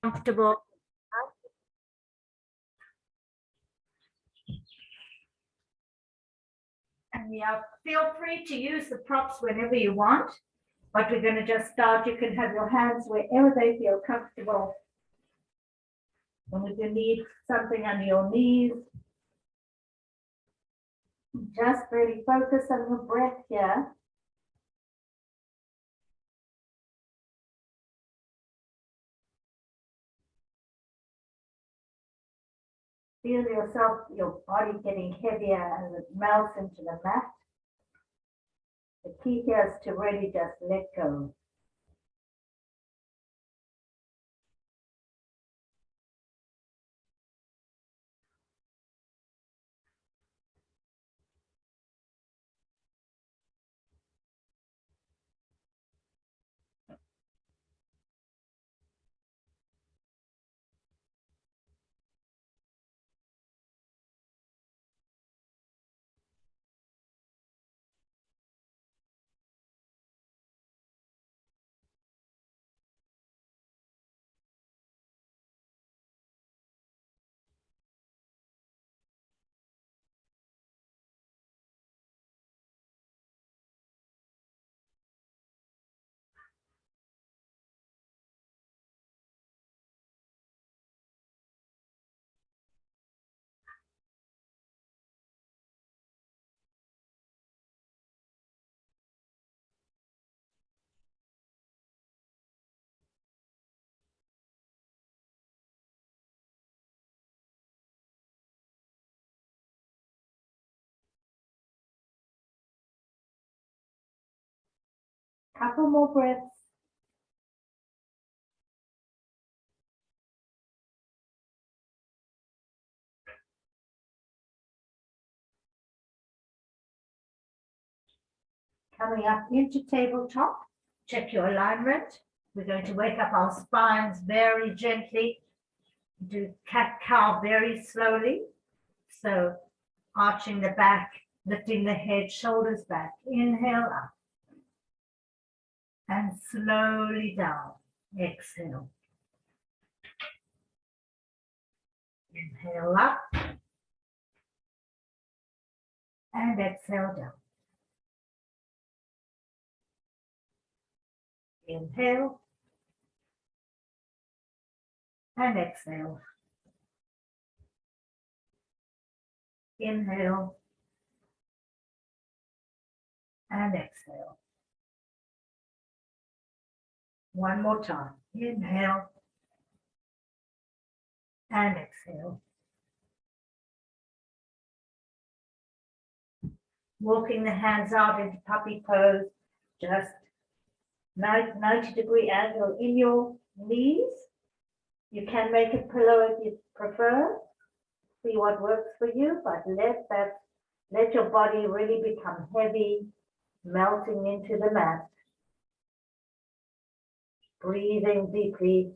Comfortable. And yeah, feel free to use the props whenever you want, but we're going to just start. You can have your hands wherever they feel comfortable. And if you need something under your knees, just really focus on your breath here. Feel yourself, your body getting heavier as it melts into the mat. The key here is to really just let go. Couple more breaths. Coming up into tabletop, check your alignment. We're going to wake up our spines very gently. Do cat-cow very slowly. So arching the back, lifting the head, shoulders back. Inhale up. And slowly down. Exhale. Inhale up. And exhale down. Inhale. And exhale. Inhale. And exhale. One more time. Inhale. And exhale. Walking the hands out into puppy pose. Just 90-degree angle in your knees. You can make a pillow if you prefer. See what works for you, but let your body really become heavy, melting into the mat. Breathing deeply.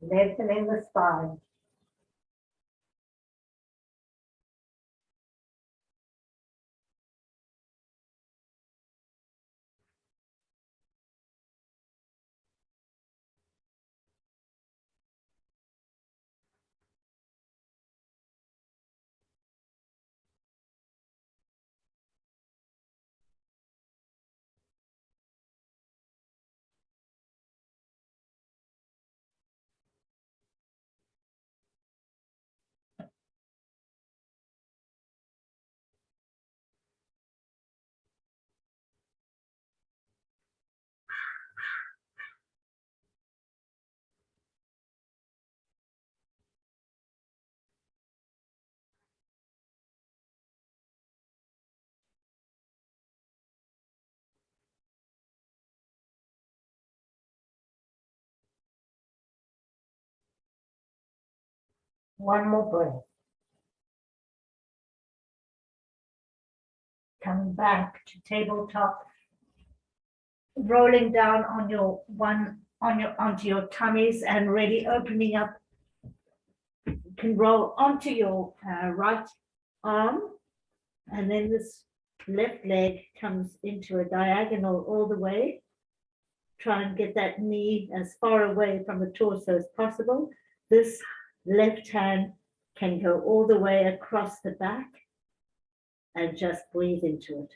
Lengthening the spine. One more breath. Coming back to tabletop. Rolling down on your one onto your tummies and really opening up. You can roll onto your right arm, and then this left leg comes into a diagonal all the way. Try and get that knee as far away from the torso as possible. This left hand can go all the way across the back, and just breathe into it.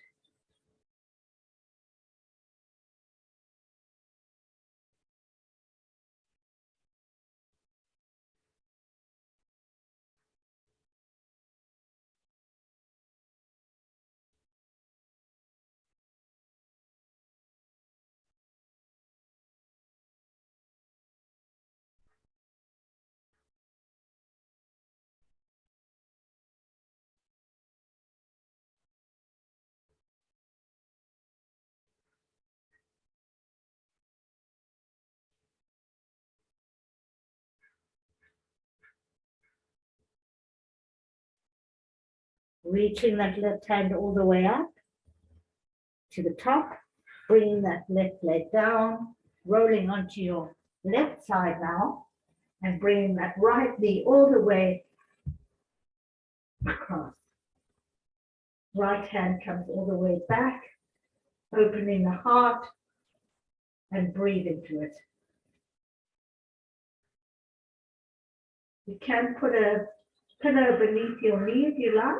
Reaching that left hand all the way up to the top, bringing that left leg down, rolling onto your left side now, and bringing that right knee all the way across. Right hand comes all the way back, opening the heart, and breathe into it. You can put a pillow beneath your knee if you like.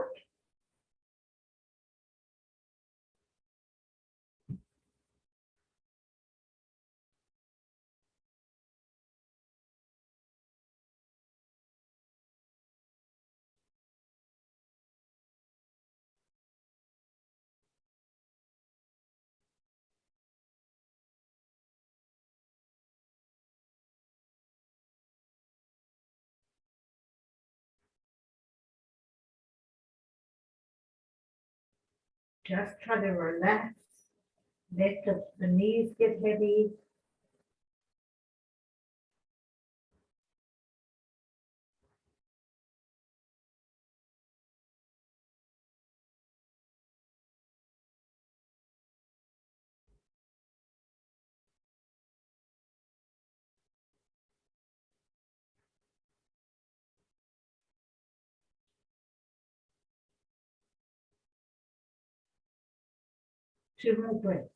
Just try to relax. Let the knees get heavy. Two more breaths.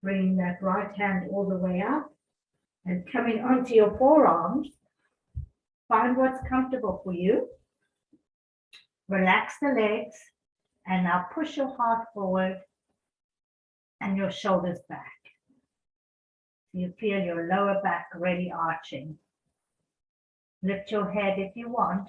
Bringing that right hand all the way up and coming onto your forearms. Find what's comfortable for you. Relax the legs, and now push your heart forward and your shoulders back. You feel your lower back really arching. Lift your head if you want.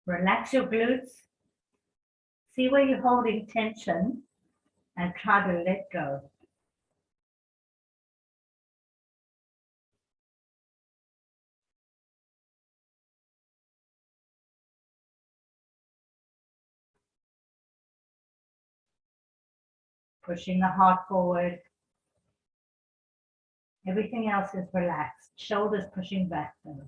Relax your glutes. See where you're holding tension and try to let go. Pushing the heart forward. Everything else is relaxed. Shoulders pushing back though.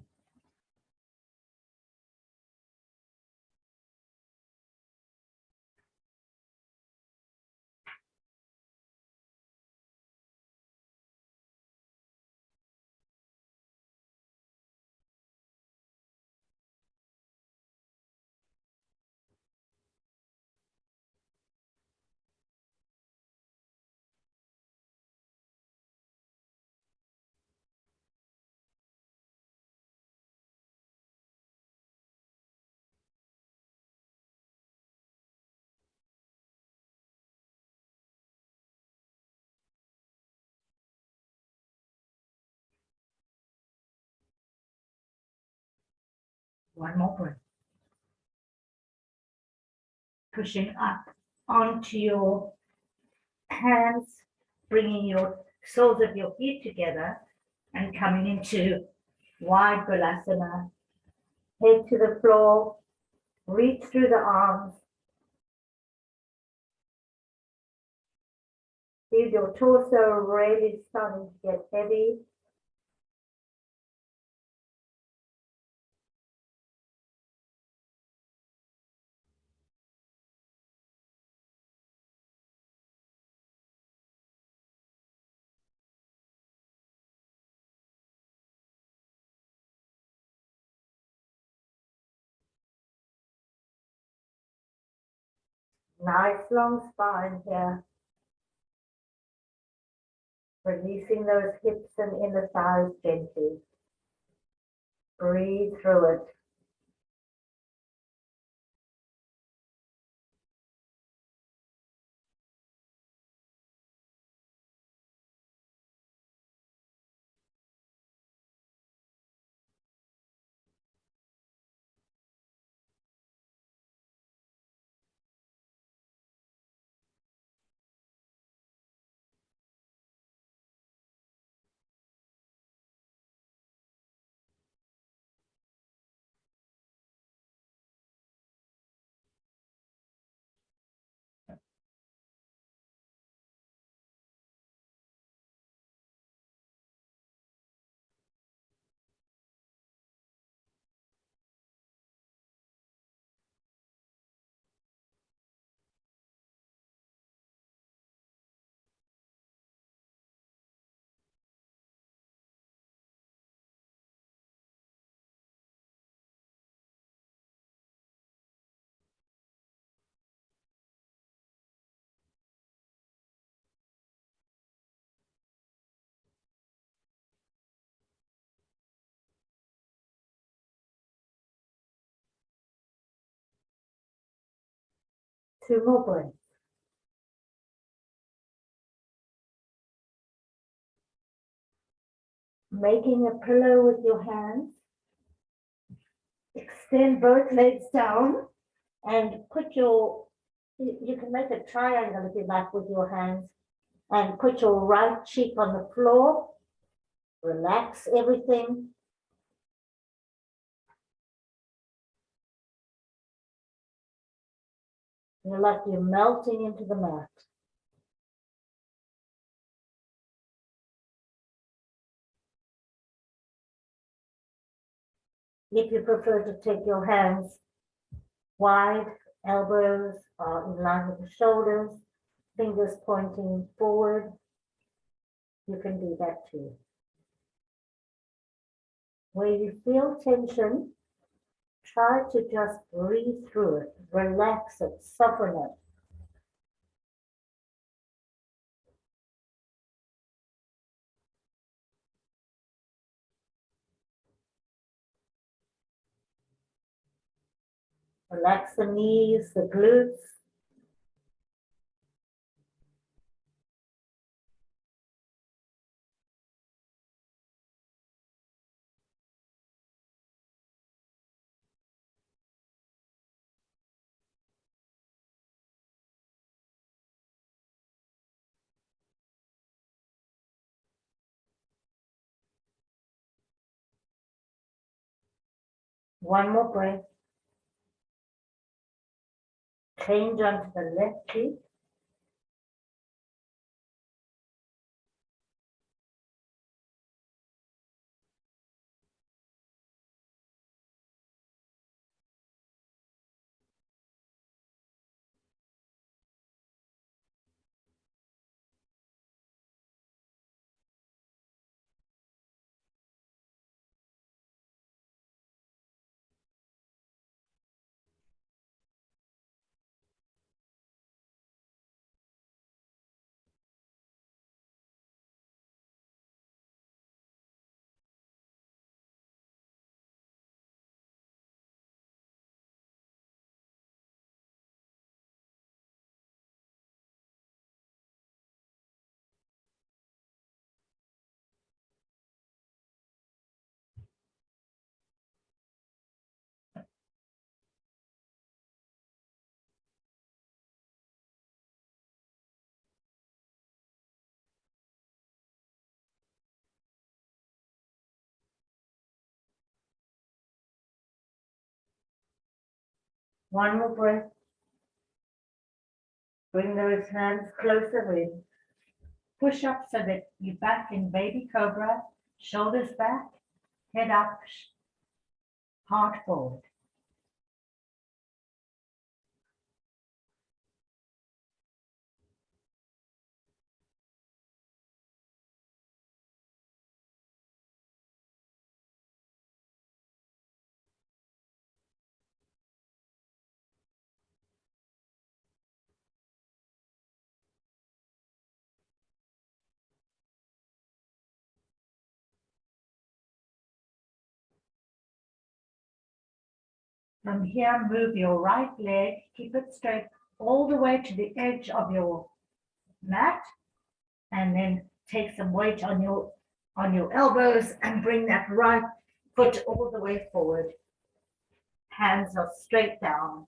One more breath. Pushing up onto your hands, bringing your soles of your feet together and coming into wide Balasana. Head to the floor, reach through the arms. Feel your torso really starting to get heavy. Nice long spine here. Releasing those hips and inner thighs gently. Breathe through it. Two more breaths. Making a pillow with your hands. Extend both legs down and put you can make a triangle if you like with your hands and put your right cheek on the floor. Relax everything. You're like you're melting into the mat. If you prefer to take your hands wide, elbows are in line with the shoulders, fingers pointing forward, you can do that too. Where you feel tension, try to just breathe through it, relax it, soften it. Relax the knees, the glutes. One more breath. Change onto the left cheek. One more breath. Bring those hands closer in. Push up so that you're back in baby cobra, shoulders back, head up, heart forward. From here, move your right leg, keep it straight all the way to the edge of your mat, and then take some weight on your elbows and bring that right foot all the way forward. Hands are straight down.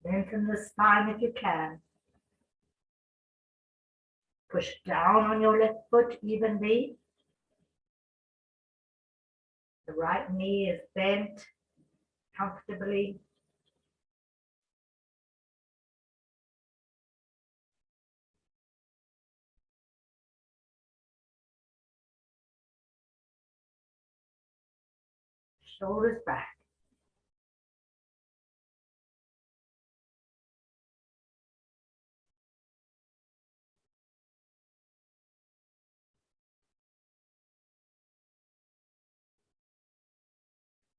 Lengthen the spine if you can. Push down on your left foot evenly. The right knee is bent comfortably. Shoulders back.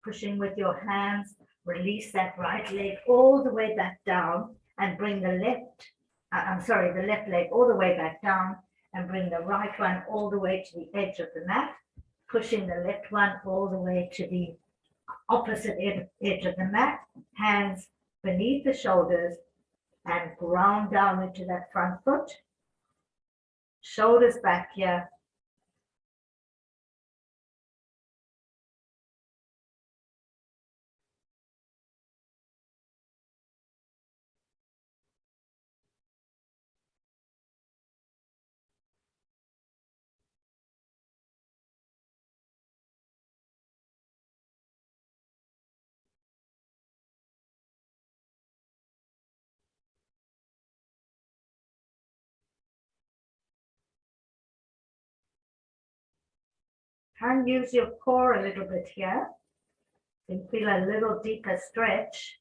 Pushing with your hands, release that right leg all the way back down and bring the the left leg all the way back down and bring the right one all the way to the edge of the mat, pushing the left one all the way to the opposite edge of the mat, hands beneath the shoulders and ground down into that front foot. Shoulders back here. Try and use your core a little bit here. You can feel a little deeper stretch.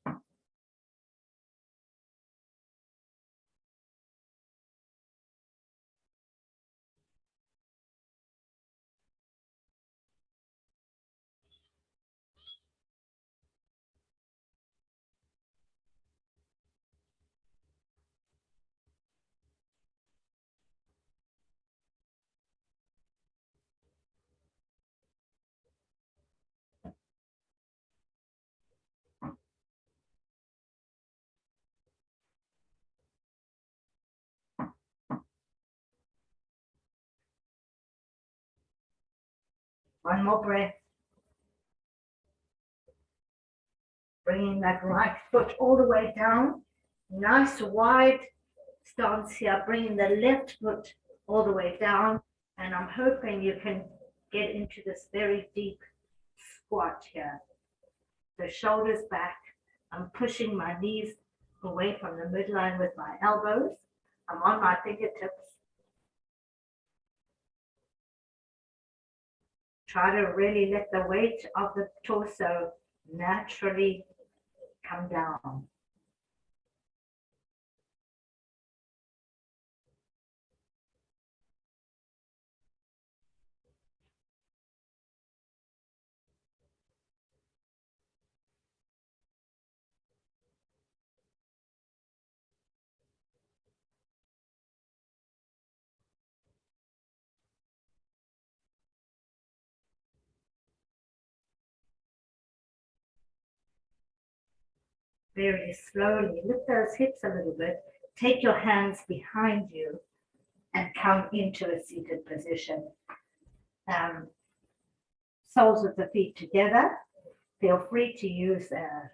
One more breath. Bringing that right foot all the way down. Nice wide stance here, bringing the left foot all the way down. And I'm hoping you can get into this very deep squat here. The shoulders back. I'm pushing my knees away from the midline with my elbows. I'm on my fingertips. Try to really let the weight of the torso naturally come down. Very slowly, lift those hips a little bit. Take your hands behind you and come into a seated position. Soles of the feet together. Feel free to use a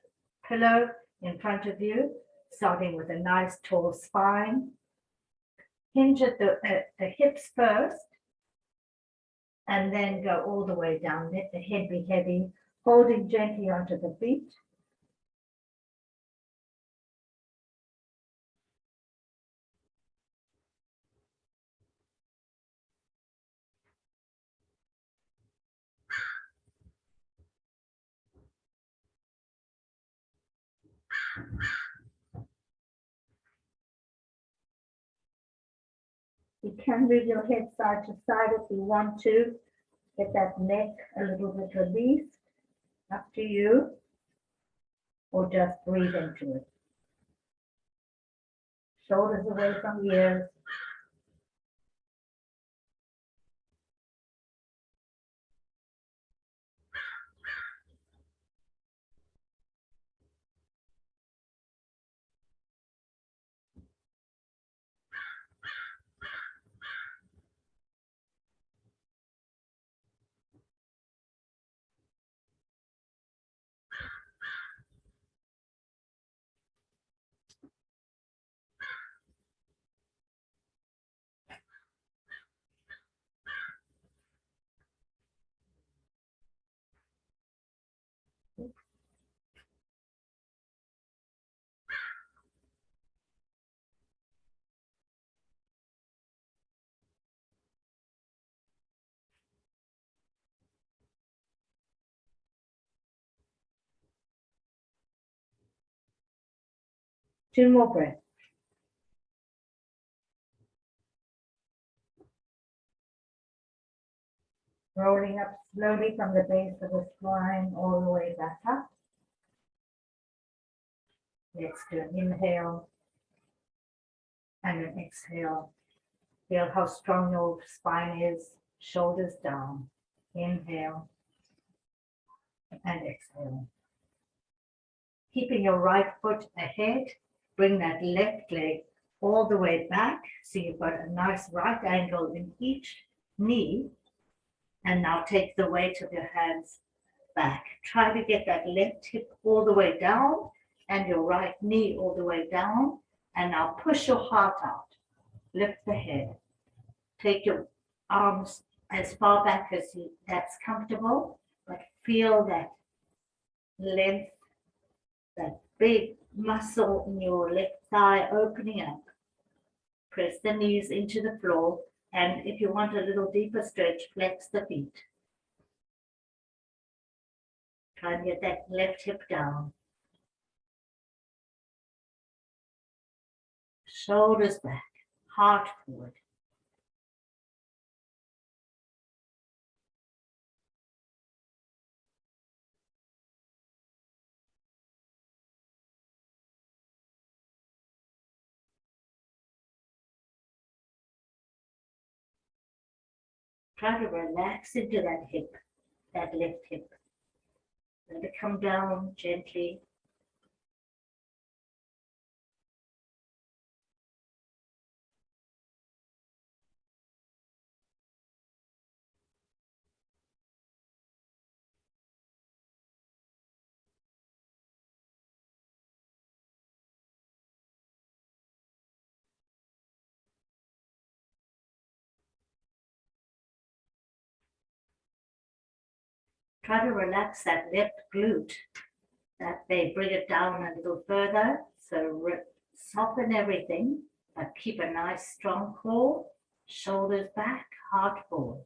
pillow in front of you, starting with a nice tall spine. Hinge at the hips first, and then go all the way down. Let the head be heavy, holding gently onto the feet. You can move your head side to side if you want to. Get that neck a little bit released. Up to you. Or just breathe into it. Shoulders away from ears. Two more breaths. Rolling up slowly from the base of the spine all the way back up. Let's do an inhale and an exhale. Feel how strong your spine is, shoulders down. Inhale and exhale. Keeping your right foot ahead, bring that left leg all the way back. So you've got a nice right angle in each knee. And now take the weight of your hands back. Try to get that left hip all the way down and your right knee all the way down. And now push your heart out. Lift the head. Take your arms as far back as that's comfortable, but feel that length, that big muscle in your left thigh opening up. Press the knees into the floor, and if you want a little deeper stretch, flex the feet. Try and get that left hip down. Shoulders back, heart forward. Try to relax into that hip, that left hip. Let it come down gently. Try to relax that left glute. That way, bring it down a little further. So soften everything, but keep a nice strong core. Shoulders back, heart forward.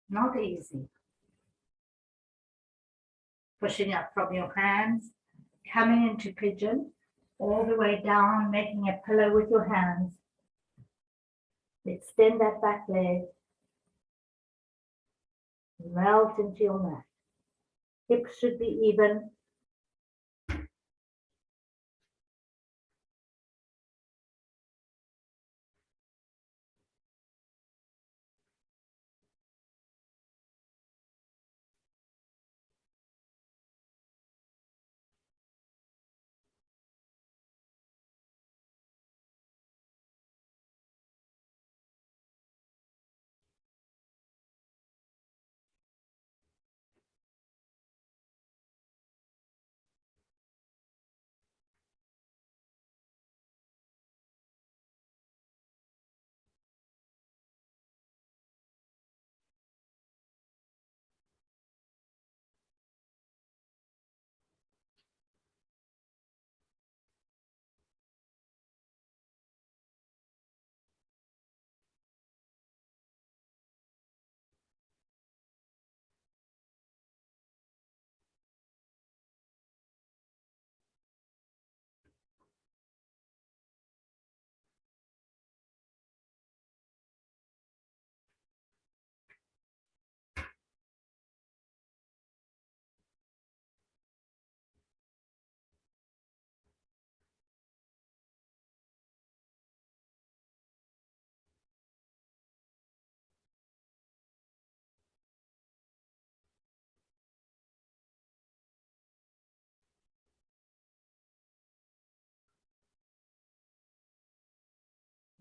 Not easy. Pushing up from your hands, coming into pigeon, all the way down, making a pillow with your hands. Extend that back leg. Melt into your mat. Hips should be even.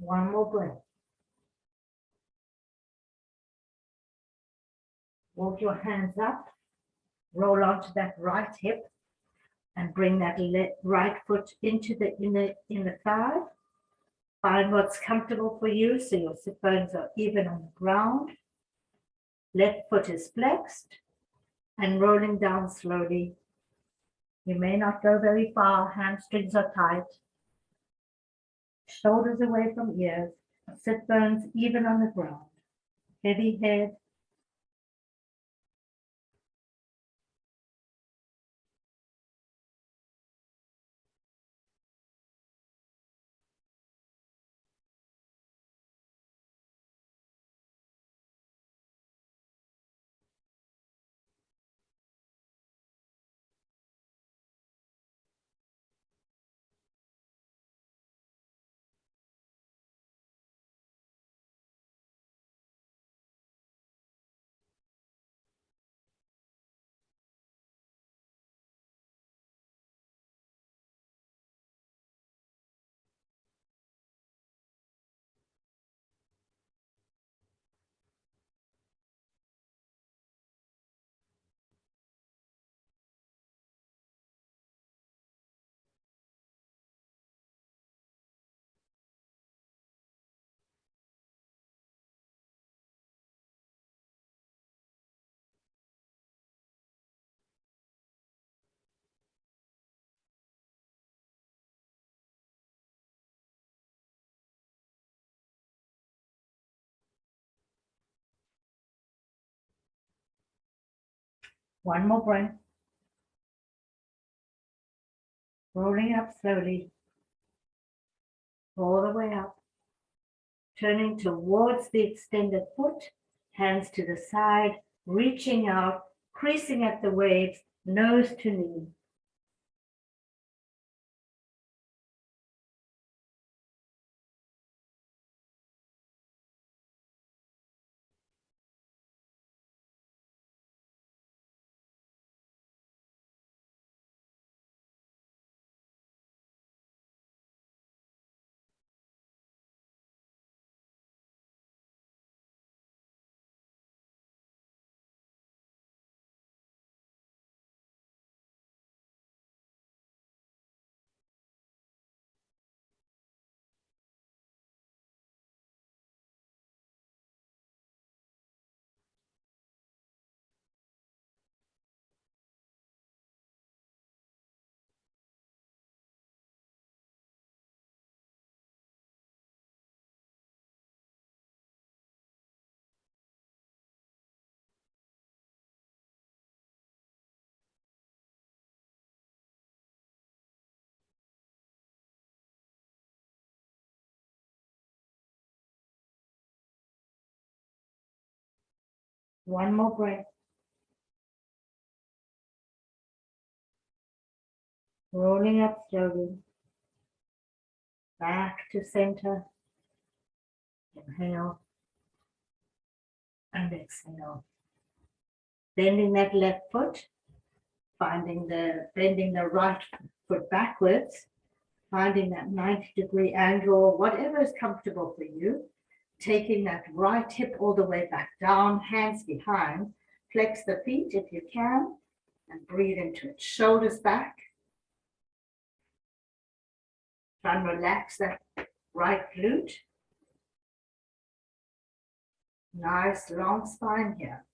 One more breath. Walk your hands up, roll onto that right hip, and bring that right foot into the inner thigh. Find what's comfortable for you so your sit bones are even on the ground. Left foot is flexed and rolling down slowly. You may not go very far, hamstrings are tight. Shoulders away from ears, sit bones even on the ground. Heavy head. One more breath. Rolling up slowly. All the way up. Turning towards the extended foot, hands to the side, reaching out, creasing at the waves, nose to knee. One more breath. Rolling up slowly. Back to center. Inhale and exhale. Bending that left foot, bending the right foot backwards, finding that 90-degree angle, whatever is comfortable for you. Taking that right hip all the way back down, hands behind. Flex the feet if you can, and breathe into it. Shoulders back. Try and relax that right glute. Nice long spine here.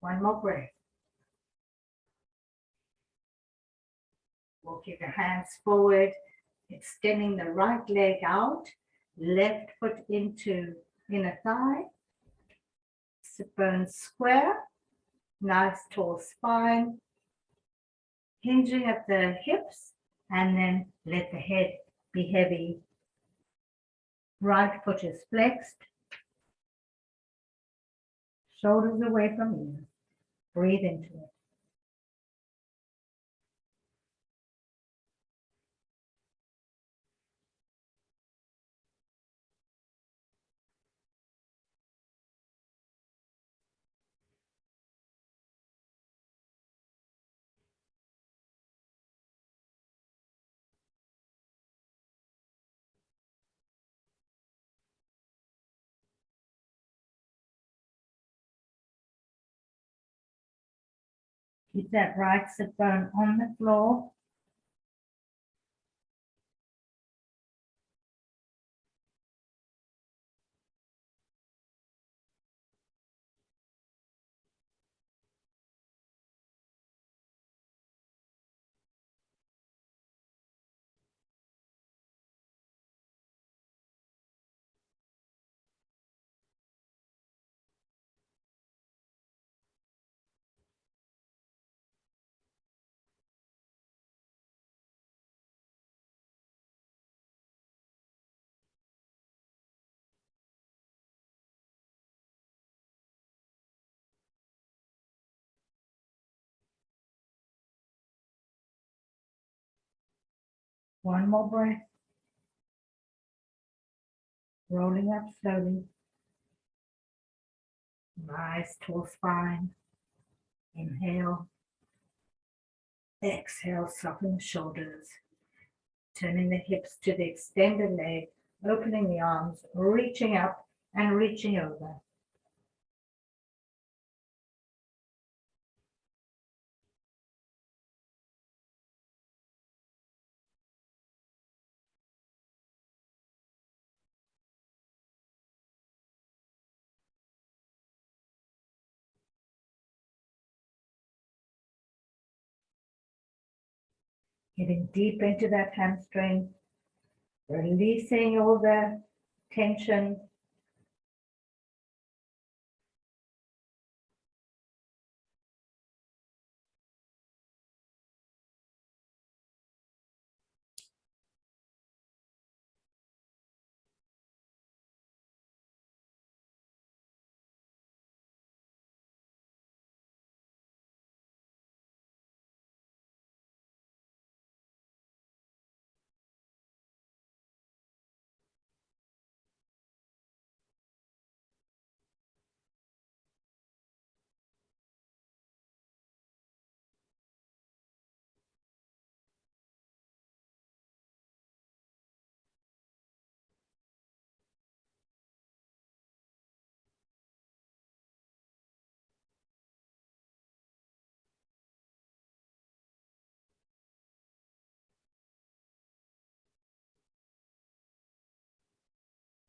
One more breath. Walking the hands forward, extending the right leg out, left foot into inner thigh, sit bones square, nice tall spine, hinging at the hips, and then let the head be heavy. Right foot is flexed, shoulders away from ears. Breathe into it. Keep that right sit bone on the floor. One more breath. Rolling up slowly. Nice tall spine. Inhale. Exhale, soften the shoulders. Turning the hips to the extended leg, opening the arms, reaching up and reaching over. Getting deep into that hamstring, releasing all the tension.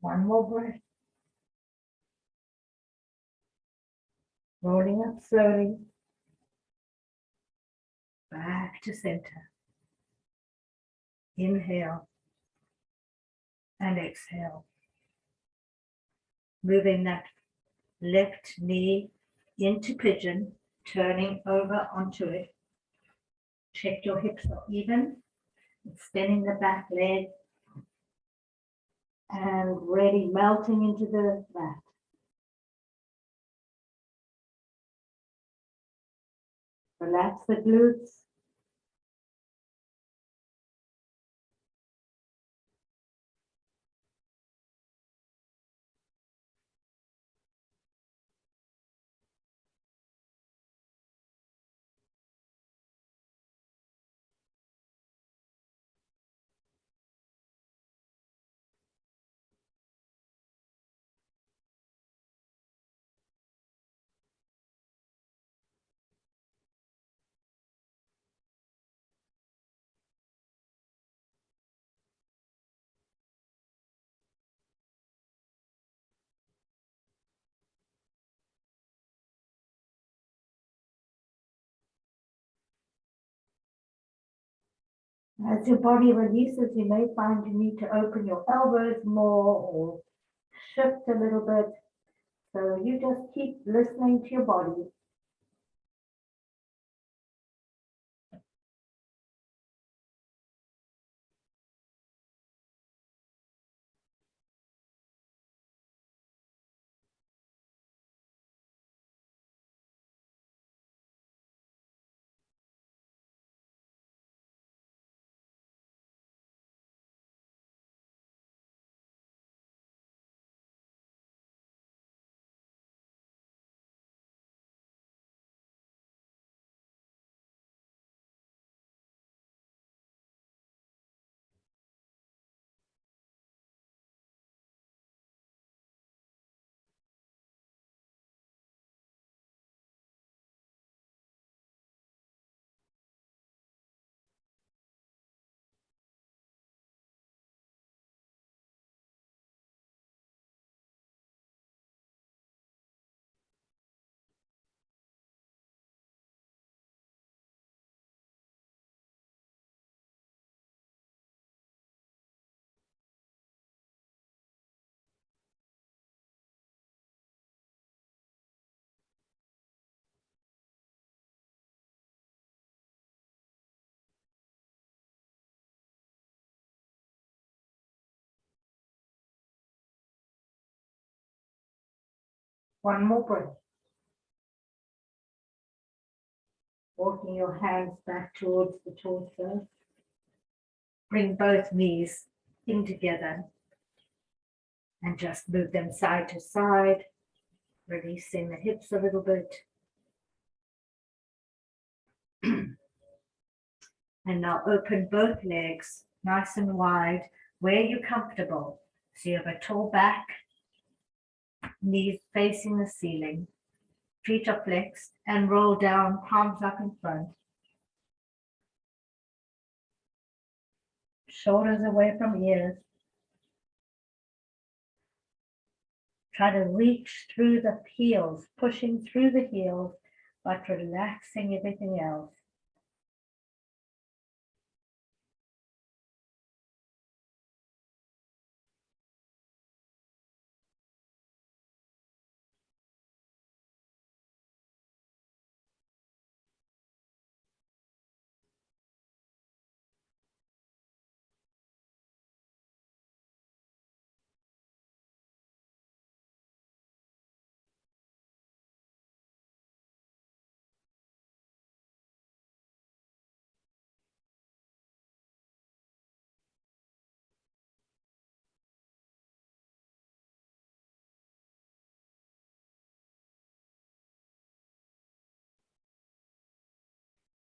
One more breath. Rolling up slowly. Back to center. Inhale and exhale. Moving that left knee into pigeon, turning over onto it. Check your hips are even, extending the back leg and ready, melting into the mat. Relax the glutes. As your body releases, you may find you need to open your elbows more or shift a little bit. So you just keep listening to your body. One more breath. Walking your hands back towards the torso. Bring both knees in together and just move them side to side, releasing the hips a little bit. And now open both legs nice and wide where you're comfortable. So you have a tall back, knees facing the ceiling, feet are flexed, and roll down, palms up in front. Shoulders away from ears. Try to reach through the heels, pushing through the heels, but relaxing everything else.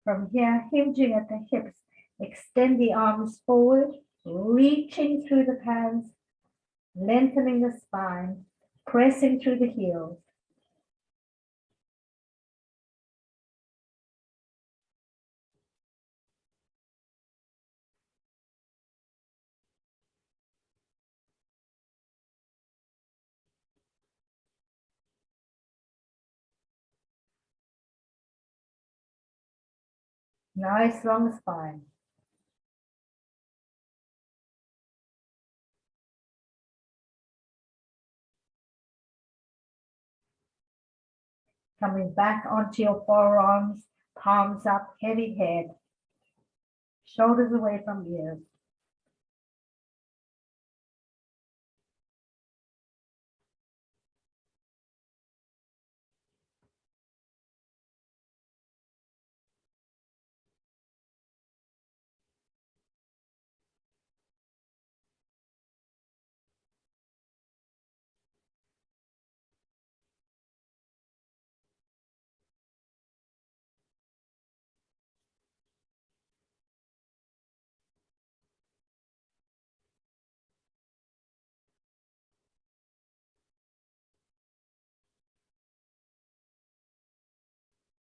From here, hinging at the hips, extend the arms forward, reaching through the hands, lengthening the spine, pressing through the heels. Nice long spine. Coming back onto your forearms, palms up, heavy head, shoulders away from ears.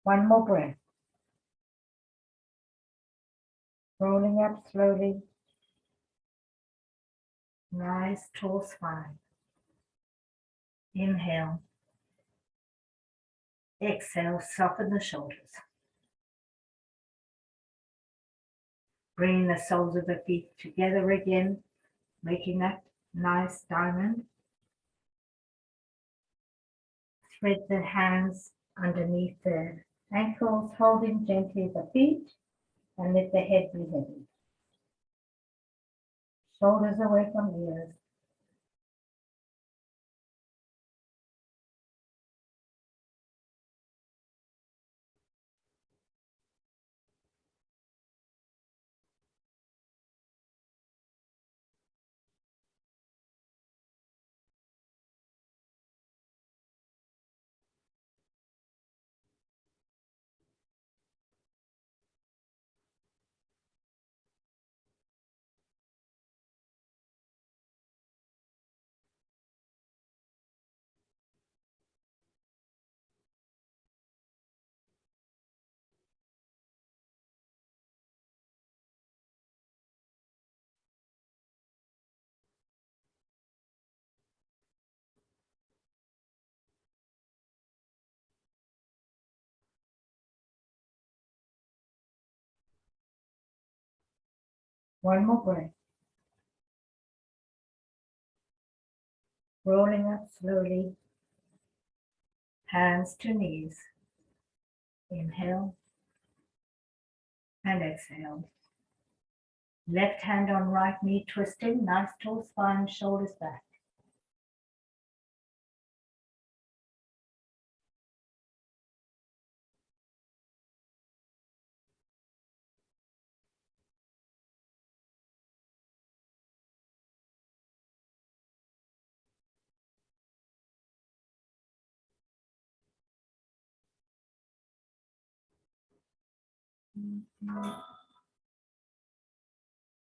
One more breath. Rolling up slowly. Nice tall spine. Inhale. Exhale, soften the shoulders. Bringing the soles of the feet together again, making that nice diamond. Thread the hands underneath the ankles, holding gently the feet, and let the head be heavy. Shoulders away from ears. One more breath. Rolling up slowly, hands to knees. Inhale and exhale. Left hand on right knee twisting, nice tall spine, shoulders back.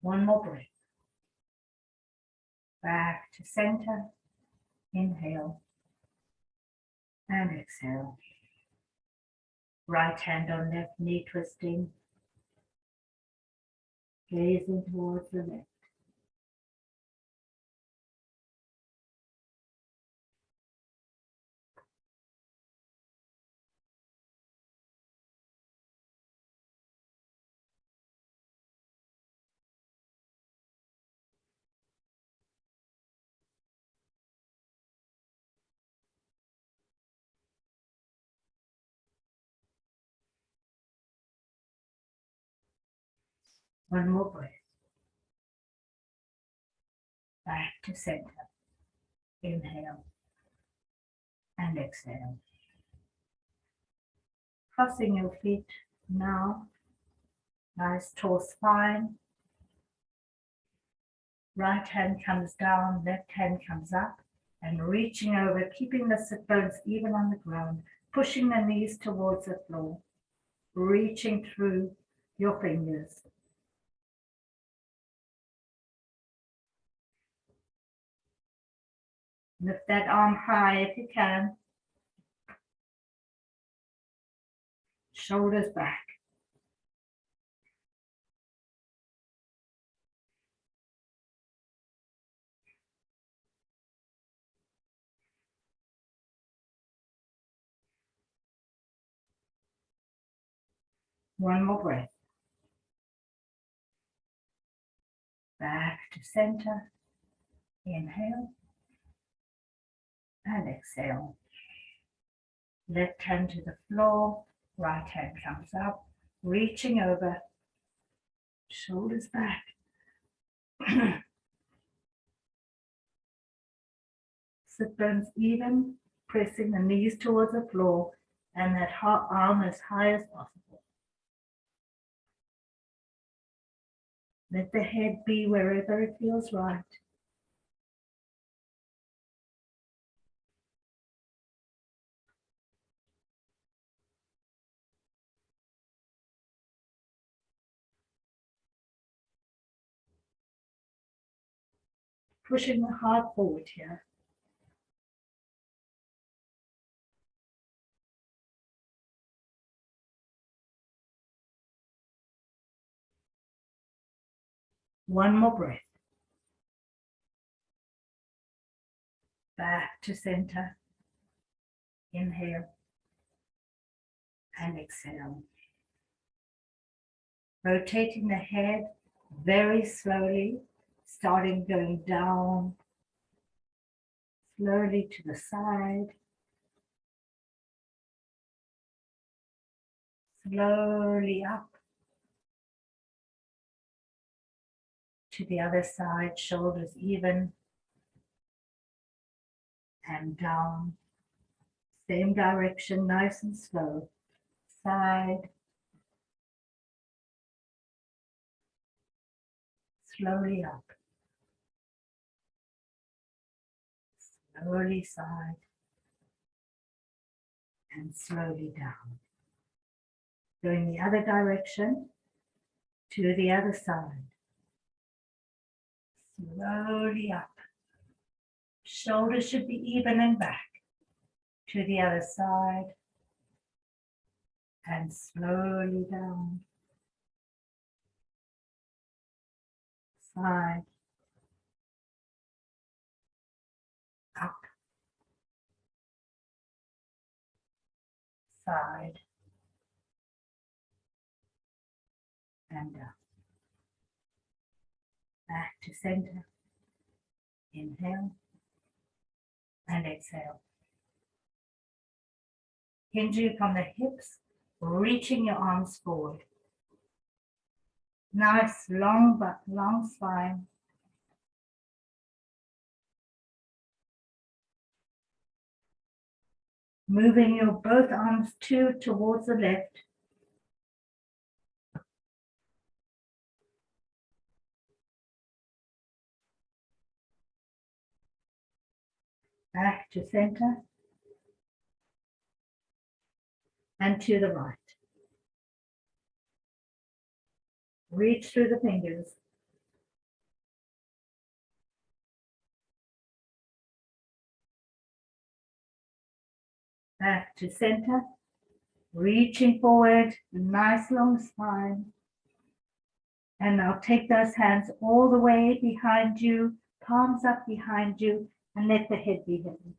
One more breath. Back to center. Inhale and exhale. Right hand on left knee twisting. Gazing towards the left. One more breath. Back to center. Inhale and exhale. Crossing your feet now. Nice tall spine. Right hand comes down, left hand comes up, and reaching over, keeping the sit bones even on the ground, pushing the knees towards the floor, reaching through your fingers. Lift that arm high if you can. Shoulders back. One more breath. Back to center. Inhale and exhale. Left hand to the floor, right hand comes up, reaching over, shoulders back. Sit bones even, pressing the knees towards the floor and that arm as high as possible. Let the head be wherever it feels right. Pushing the heart forward here. One more breath. Back to center. Inhale and exhale. Rotating the head very slowly, starting going down, slowly to the side, slowly up to the other side, shoulders even, and down, same direction, nice and slow, side, slowly up, slowly side, and slowly down. Going the other direction to the other side. Slowly up. Shoulders should be even and back to the other side. And slowly down. Side. Up. Side. And up. Back to center. Inhale. And exhale. Hinging from the hips, reaching your arms forward. Nice long back, long spine. Moving your both arms towards the left. Back to center. And to the right. Reach through the fingers. Back to center. Reaching forward, nice long spine. And now take those hands all the way behind you, palms up behind you, and let the head be hidden.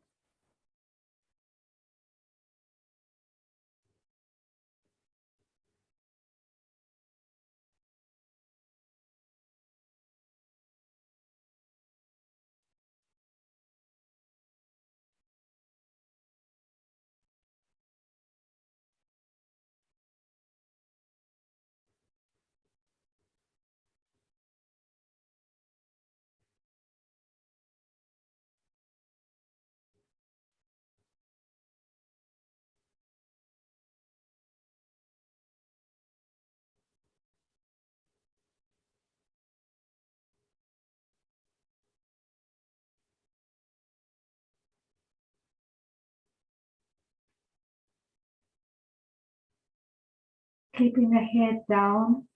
Keeping the head down,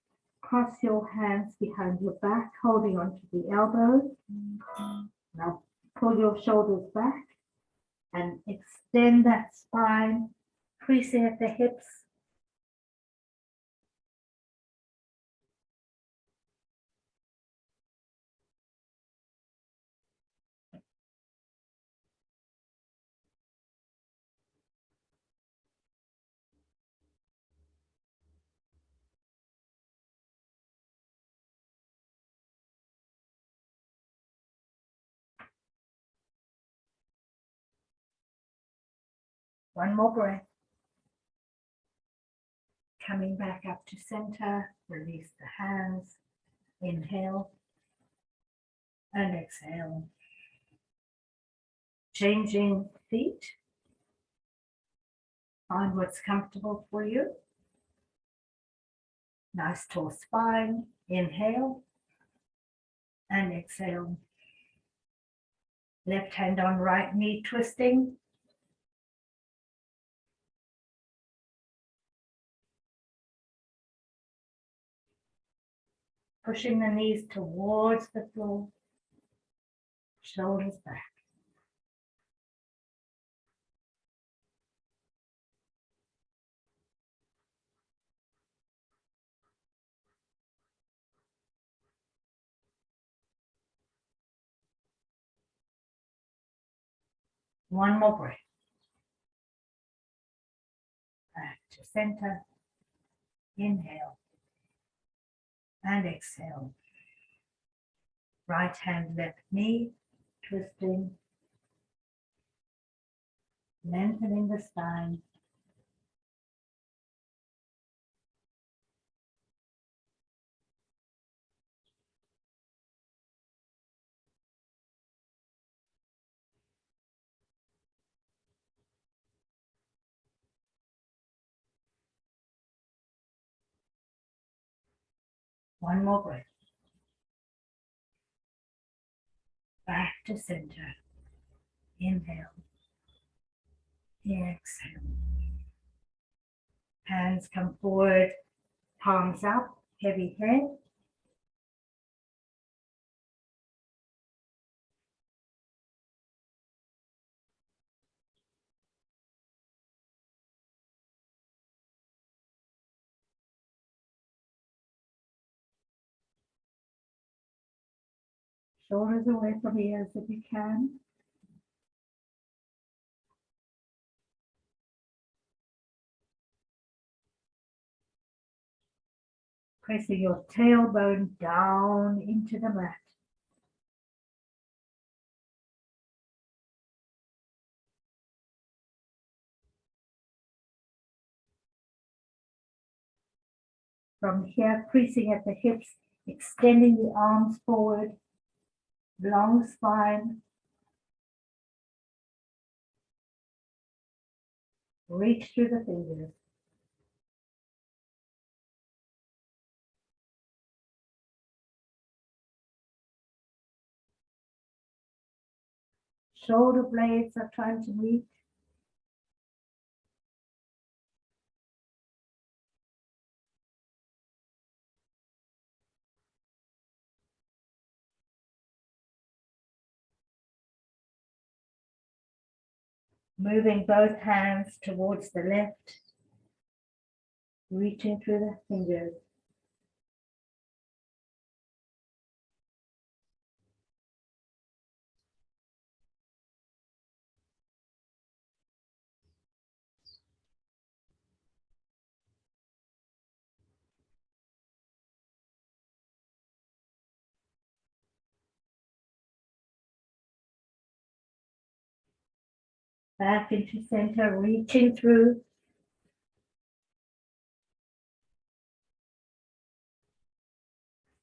cross your hands behind your back, holding onto the elbows. Now pull your shoulders back and extend that spine, creasing at the hips. One more breath. Coming back up to center, release the hands. Inhale and exhale. Changing feet. Find what's comfortable for you. Nice tall spine. Inhale and exhale. Left hand on right knee twisting. Pushing the knees towards the floor. Shoulders back. One more breath. Back to center. Inhale and exhale. Right hand, left knee, twisting, lengthening the spine. One more breath. Back to center. Inhale. Exhale. Hands come forward, palms up, heavy head. Shoulders away from ears if you can. Pressing your tailbone down into the mat. From here, creasing at the hips, extending the arms forward, long spine. Reach through the fingers. Shoulder blades are trying to meet. Moving both hands towards the left, reaching through the fingers. Back into center, reaching through.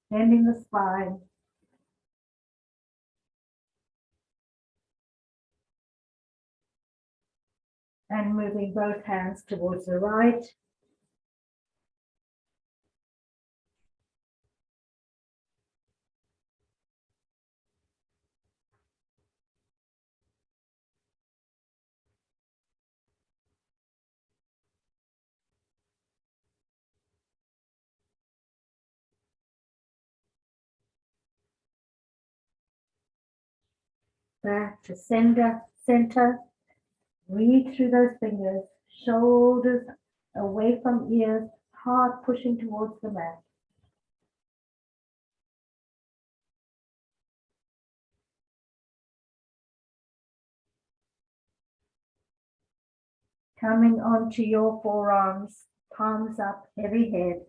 Bending the spine. And moving both hands towards the right. Back to center. Reach through those fingers. Shoulders away from ears. Heart pushing towards the mat. Coming onto your forearms. Palms up, heavy head.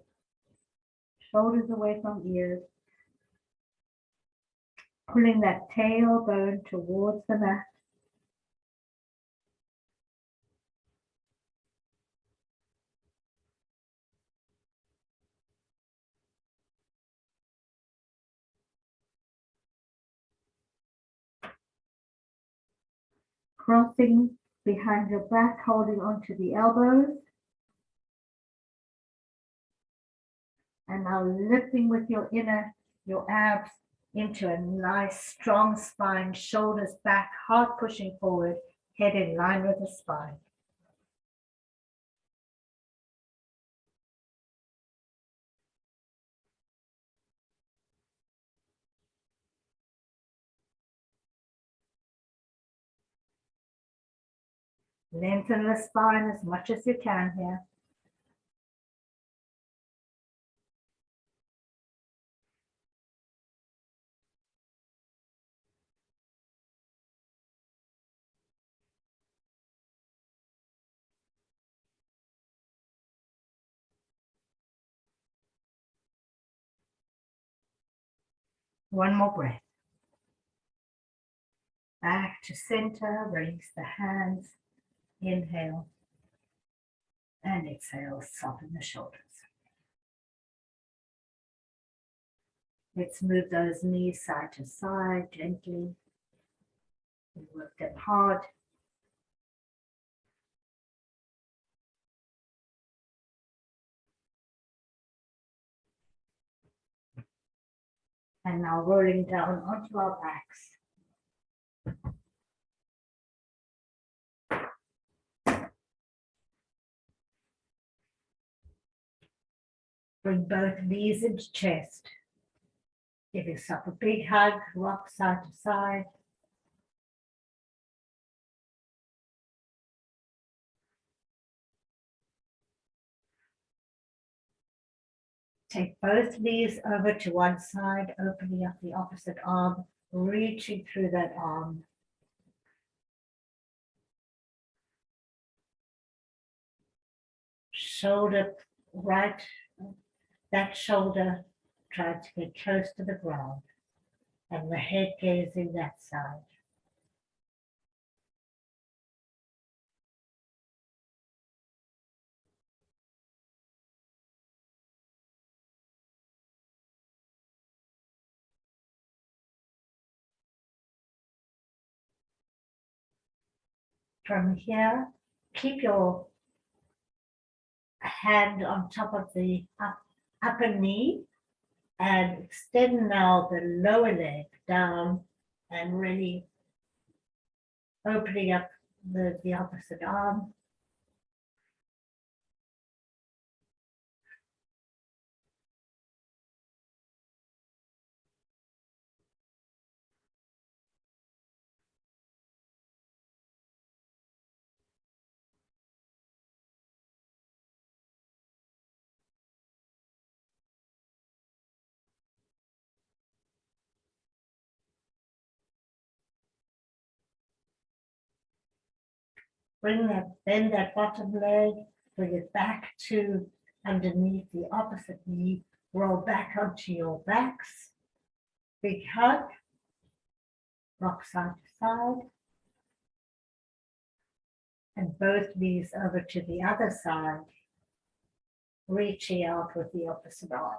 Shoulders away from ears. Pulling that tailbone towards the mat. Crossing behind your back, holding onto the elbows. And now lifting with your abs into a nice strong spine, shoulders back, heart pushing forward, head in line with the spine. Lengthen the spine as much as you can here. One more breath. Back to center, release the hands, inhale, and exhale, soften the shoulders. Let's move those knees side to side gently. We work them hard. And now rolling down onto our backs. Bring both knees into chest. Give yourself a big hug, rock side to side. Take both knees over to one side, opening up the opposite arm, reaching through that arm. Shoulder right, that shoulder trying to get close to the ground, and the head gazing that side. From here, keep your hand on top of the upper knee and extend now the lower leg down and really opening up the opposite arm. Bend that bottom leg, bring it back to underneath the opposite knee, roll back onto your backs. Big hug, rock side to side. And both knees over to the other side, reaching out with the opposite arm.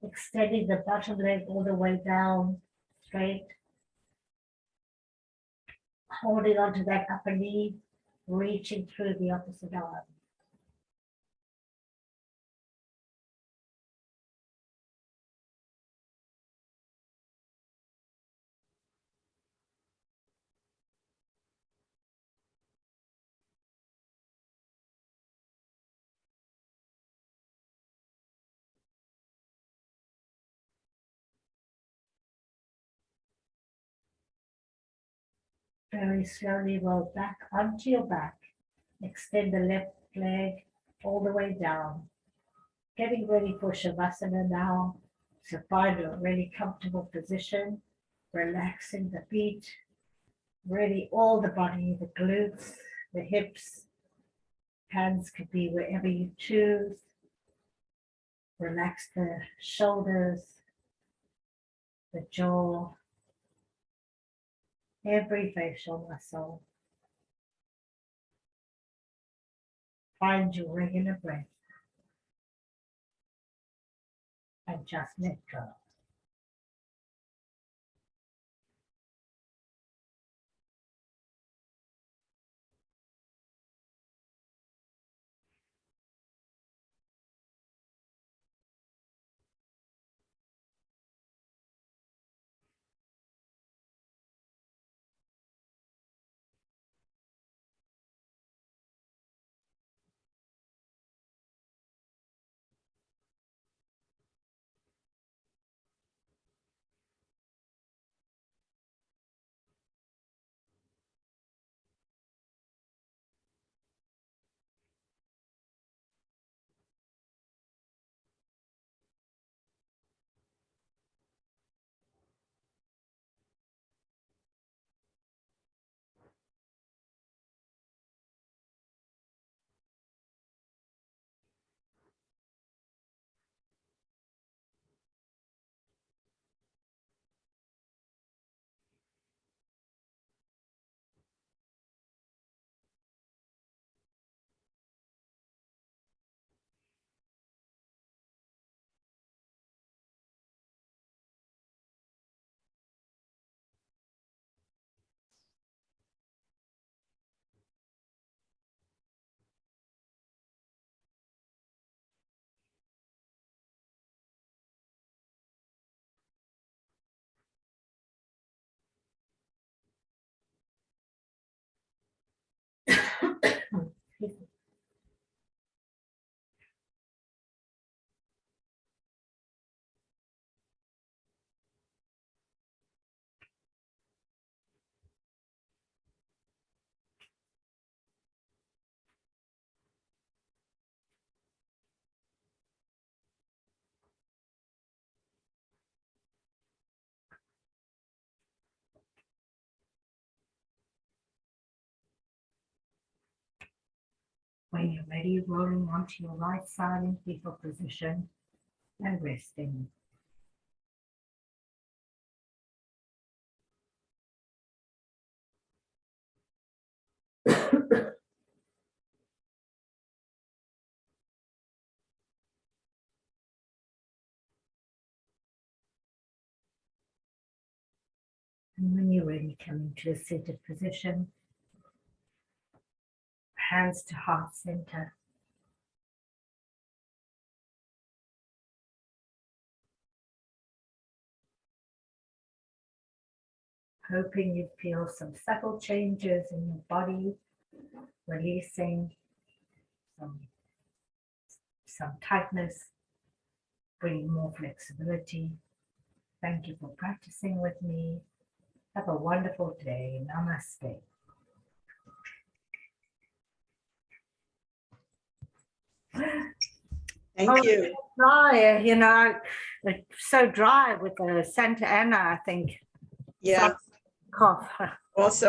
Extending the bottom leg all the way down, straight. Holding onto that upper knee, reaching through the opposite arm. Very slowly roll back onto your back. Extend the left leg all the way down. Getting ready for Shavasana now. So find a really comfortable position, relaxing the feet, really all the body, the glutes, the hips. Hands could be wherever you choose. Relax the shoulders, the jaw, every facial muscle. Find your regular breath and just let go. When you're ready, rolling onto your right side in fetal position and resting. And when you're ready, come into a seated position, hands to heart center. Hoping you feel some subtle changes in your body, releasing some tightness, bringing more flexibility. Thank you for practicing with me. Have a wonderful day. Namaste. Thank you. Dry, it's so dry with the Santa Ana, I think. Yeah. Cough. Also